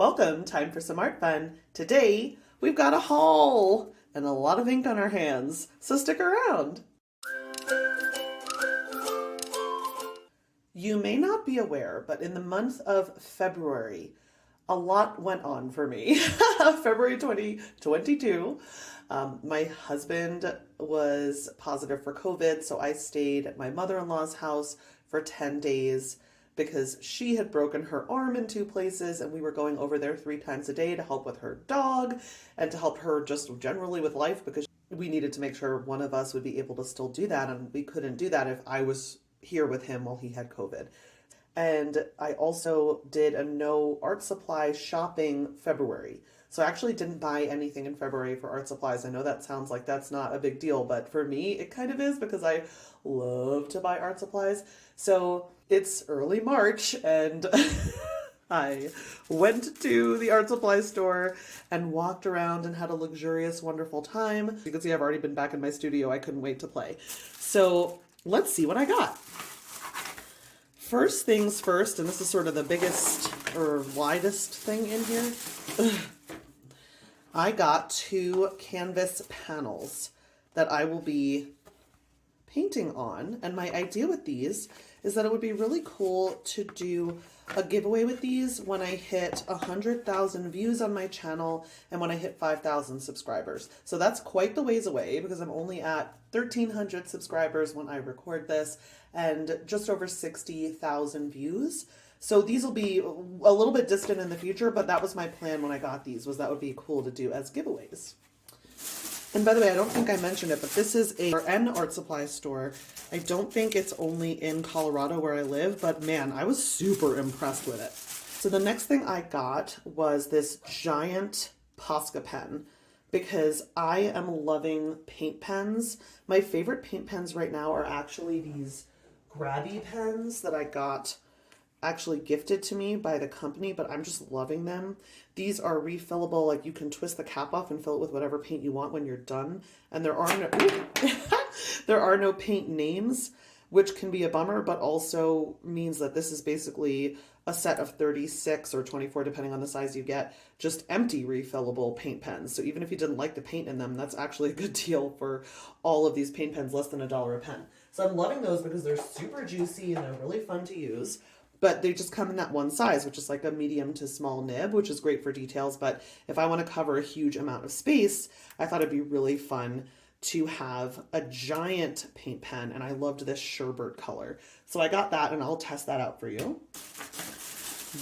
Welcome, time for some art fun. Today, we've got a haul and a lot of ink on our hands, so stick around. You may not be aware, but in the month of February, a lot went on for me. February 2022, my husband was positive for COVID, so I stayed at my mother-in-law's house for 10 days because she had broken her arm in 2 places, and we were going over there 3 times a day to help with her dog and to help her just generally with life, because we needed to make sure one of us would be able to still do that, and we couldn't do that if I was here with him while he had COVID. And I also did a no art supply shopping February. So I actually didn't buy anything in February for art supplies. I know that sounds like that's not a big deal, but for me, it kind of is because I love to buy art supplies. So it's early March and I went to the art supply store and walked around and had a luxurious, wonderful time. You can see I've already been back in my studio. I couldn't wait to play. So let's see what I got. First things first, and this is sort of the biggest or widest thing in here. I got 2 canvas panels that I will be painting on. And my idea with these is that it would be really cool to do a giveaway with these when I hit 100,000 views on my channel and when I hit 5,000 subscribers. So that's quite the ways away because I'm only at 1,300 subscribers when I record this and just over 60,000 views. So these will be a little bit distant in the future, but that was my plan when I got these, was that would be cool to do as giveaways. And by the way, I don't think I mentioned it, but this is an art supply store. I don't think it's only in Colorado where I live, but man, I was super impressed with it. So the next thing I got was this giant Posca pen because I am loving paint pens. My favorite paint pens right now are actually these grabby pens that I got actually gifted to me by the company, but I'm just loving them. These are refillable, like you can twist the cap off and fill it with whatever paint you want when you're done. And there are no there are no paint names, which can be a bummer, but also means that this is basically a set of 36 or 24, depending on the size you get, just empty refillable paint pens. So even if you didn't like the paint in them, that's actually a good deal for all of these paint pens, less than $1 a pen. So I'm loving those because they're super juicy and they're really fun to use. But they just come in that one size, which is like a medium to small nib, which is great for details. But if I want to cover a huge amount of space, I thought it'd be really fun to have a giant paint pen. And I loved this sherbet color. So I got that and I'll test that out for you.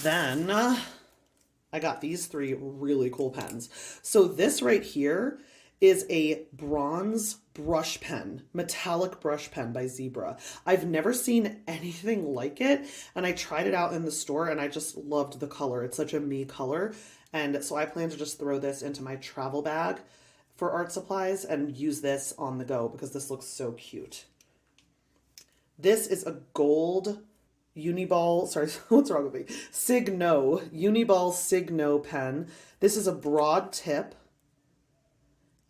Then I got these 3 really cool pens. So this right here is a bronze brush pen, metallic brush pen by Zebra. I've never seen anything like it, and I tried it out in the store and I just loved the color. It's such a me color, and so I plan to just throw this into my travel bag for art supplies and use this on the go because this looks so cute. This is a gold Uniball, sorry, what's wrong with me? Uniball Signo pen. This is a broad tip,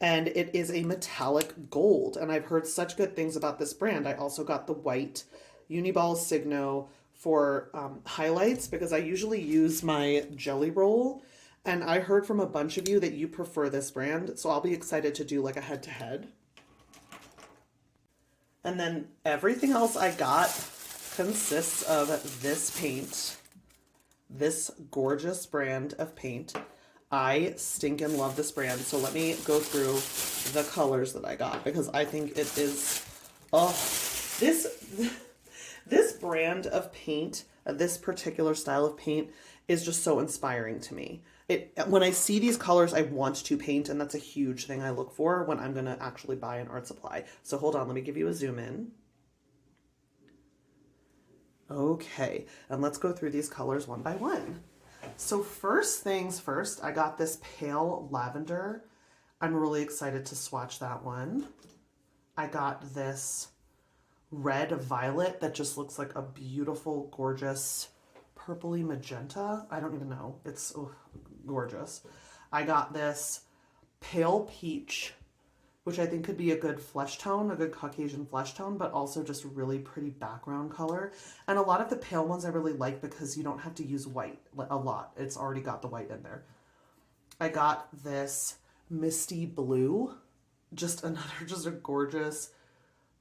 and it is a metallic gold. And I've heard such good things about this brand. I also got the white Uniball Signo for highlights because I usually use my Jelly Roll. And I heard from a bunch of you that you prefer this brand. So I'll be excited to do like a head-to-head. And then everything else I got consists of this paint, this gorgeous brand of paint. I stinkin' love this brand. So let me go through the colors that I got because I think it is, this brand of paint, this particular style of paint is just so inspiring to me. When I see these colors, I want to paint, and that's a huge thing I look for when I'm gonna actually buy an art supply. So hold on, let me give you a zoom in. Okay, and let's go through these colors one by one. So first things first, I got this pale lavender. I'm really excited to swatch that one. I got this red violet that just looks like a beautiful, gorgeous purpley magenta. I don't even know. It's gorgeous. I got this pale peach which I think could be a good flesh tone, a good Caucasian flesh tone, but also just really pretty background color. And a lot of the pale ones I really like because you don't have to use white a lot. It's already got the white in there. I got this misty blue, just a gorgeous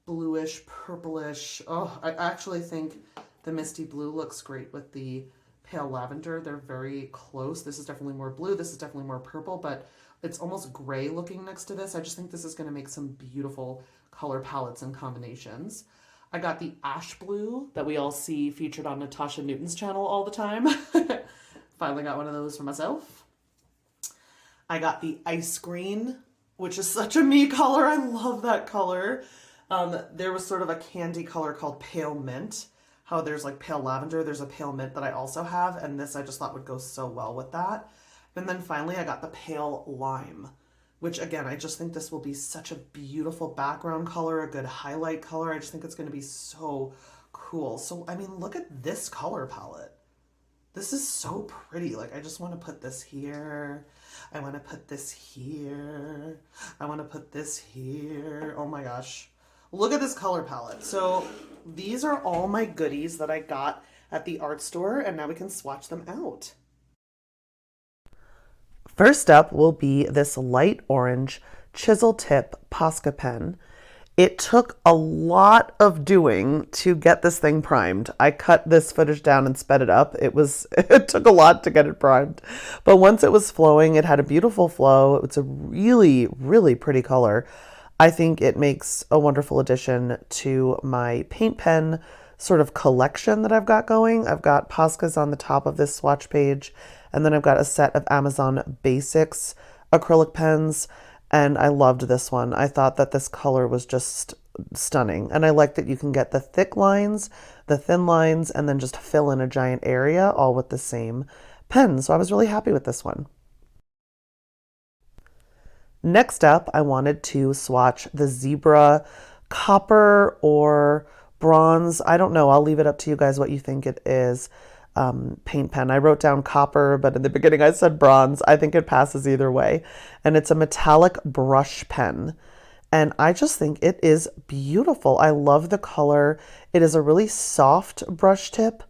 bluish, purplish. Oh, I actually think the misty blue looks great with the pale lavender. They're very close. This is definitely more blue. This is definitely more purple, but it's almost gray looking next to this. I just think this is going to make some beautiful color palettes and combinations. I got the ash blue that we all see featured on Natasha Newton's channel all the time. Finally got one of those for myself. I got the ice green, which is such a me color. I love that color. There was sort of a candy color called pale mint. How there's like pale lavender, there's a pale mint that I also have, and this I just thought would go so well with that. And then finally I got the pale lime, which again, I just think this will be such a beautiful background color, a good highlight color. I just think it's going to be so cool. So, I mean, look at this color palette. This is so pretty. Like, I just want to put this here. I want to put this here. I want to put this here. Oh my gosh. Look at this color palette. So these are all my goodies that I got at the art store, and now we can swatch them out. First up will be this light orange chisel tip Posca pen. It took a lot of doing to get this thing primed. I cut this footage down and sped it up. It took a lot to get it primed. But once it was flowing, it had a beautiful flow. It's a really, really pretty color. I think it makes a wonderful addition to my paint pen sort of collection that I've got going. I've got Poscas on the top of this swatch page, and then I've got a set of Amazon Basics acrylic pens, and I loved this one. I thought that this color was just stunning, and I like that you can get the thick lines, the thin lines, and then just fill in a giant area all with the same pen. So I was really happy with this one. Next up, I wanted to swatch the Zebra copper or bronze. I don't know. I'll leave it up to you guys what you think it is. Paint pen. I wrote down copper, but in the beginning I said bronze. I think it passes either way. And it's a metallic brush pen. And I just think it is beautiful. I love the color. It is a really soft brush tip.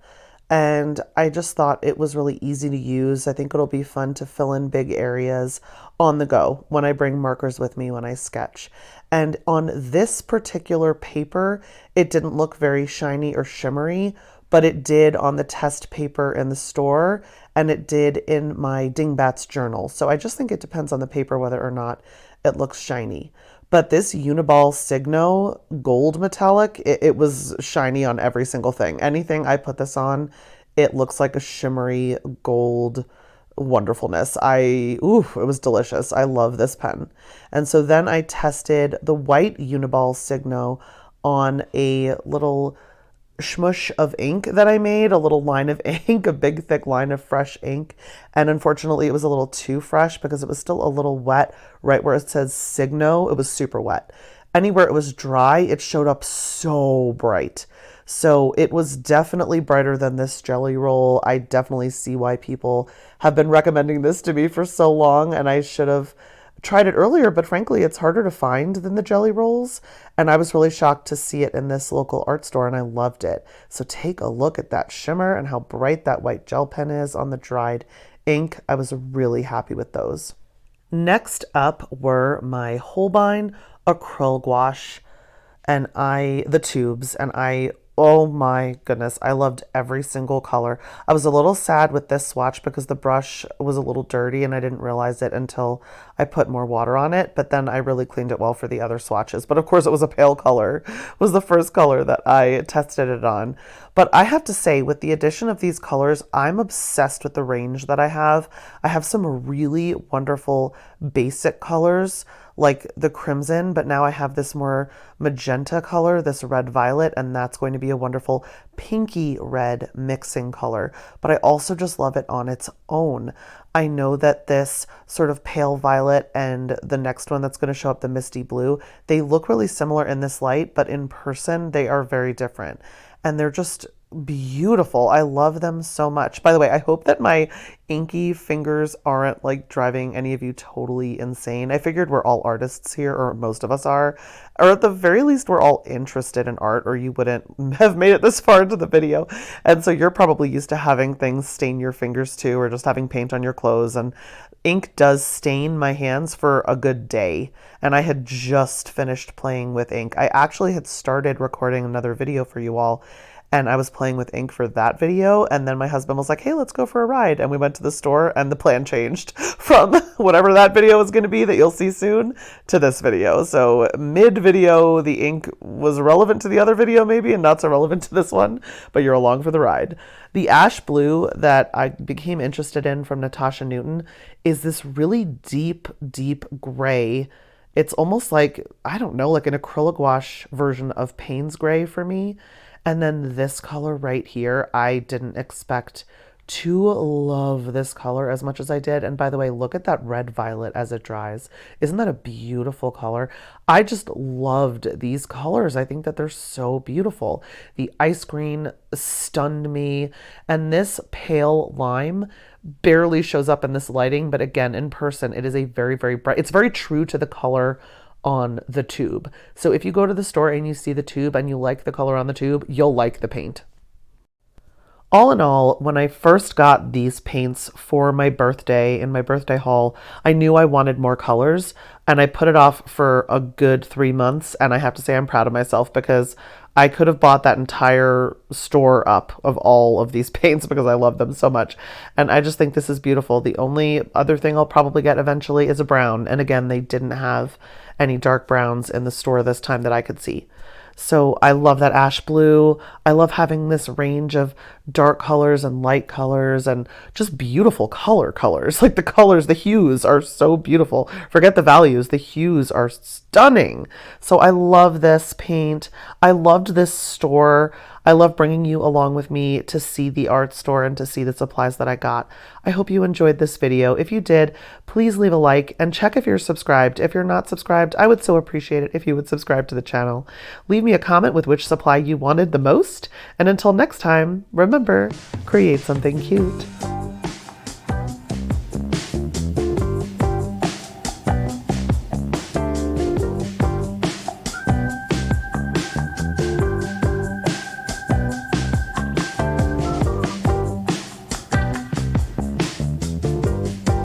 And I just thought it was really easy to use. I think it'll be fun to fill in big areas on the go when I bring markers with me when I sketch. And on this particular paper, it didn't look very shiny or shimmery, but it did on the test paper in the store, and it did in my Dingbats journal. So I just think it depends on the paper whether or not it looks shiny. But this Uniball Signo gold metallic, it was shiny on every single thing. Anything I put this on, it looks like a shimmery gold wonderfulness. It was delicious. I love this pen. And so then I tested the white Uniball Signo on a little smush of ink that I made, a little line of ink, a big thick line of fresh ink. And unfortunately it was a little too fresh because it was still a little wet right where it says Signo. It was super wet. Anywhere it was dry, it showed up so bright. So it was definitely brighter than this jelly roll. I definitely see why people have been recommending this to me for so long, and I should have tried it earlier, but frankly, it's harder to find than the jelly rolls. And I was really shocked to see it in this local art store, and I loved it. So take a look at that shimmer and how bright that white gel pen is on the dried ink. I was really happy with those. Next up were my Holbein acrylic gouache and the tubes, and oh my goodness, I loved every single color. I was a little sad with this swatch because the brush was a little dirty and I didn't realize it until I put more water on it, but then I really cleaned it well for the other swatches. But of course it was a pale color, was the first color that I tested it on. But I have to say, with the addition of these colors, I'm obsessed with the range that I have. I have some really wonderful basic colors like the crimson, but now I have this more magenta color, this red violet, and that's going to be a wonderful pinky red mixing color. But I also just love it on its own. I know that this sort of pale violet and the next one that's going to show up, the misty blue, they look really similar in this light, but in person they are very different. And they're just beautiful. I love them so much. By the way, I hope that my inky fingers aren't like driving any of you totally insane. I figured we're all artists here, or most of us are, or at the very least we're all interested in art, or you wouldn't have made it this far into the video. And so you're probably used to having things stain your fingers too, or just having paint on your clothes. And ink does stain my hands for a good day. And I had just finished playing with ink. I actually had started recording another video for you all, and I was playing with ink for that video, and then my husband was like, hey, let's go for a ride. And we went to the store, and the plan changed from whatever that video was going to be that you'll see soon to this video. So mid-video, the ink was relevant to the other video maybe, and not so relevant to this one, but you're along for the ride. The ash blue that I became interested in from Natasha Newton is this really deep, deep gray. It's almost like, I don't know, like an acrylic wash version of Payne's gray for me. And then this color right here, I didn't expect to love this color as much as I did. And by the way, look at that red violet as it dries. Isn't that a beautiful color? I just loved these colors. I think that they're so beautiful. The ice green stunned me. And this pale lime barely shows up in this lighting, but again, in person, it is a very, very bright, it's very true to the color on the tube. So if you go to the store and you see the tube and you like the color on the tube, you'll like the paint. All in all, when I first got these paints for my birthday in my birthday haul, I knew I wanted more colors, and I put it off for a good 3 months, and I have to say I'm proud of myself because I could have bought that entire store up of all of these paints because I love them so much. And I just think this is beautiful. The only other thing I'll probably get eventually is a brown. And again, they didn't have any dark browns in the store this time that I could see. So I love that ash blue. I love having this range of dark colors and light colors and just beautiful colors. Like the colors, the hues are so beautiful. Forget the values. The hues are stunning. So I love this paint. I loved this store. I love bringing you along with me to see the art store and to see the supplies that I got. I hope you enjoyed this video. If you did, please leave a like and check if you're subscribed. If you're not subscribed, I would so appreciate it if you would subscribe to the channel. Leave me a comment with which supply you wanted the most. And until next time, remember, create something cute.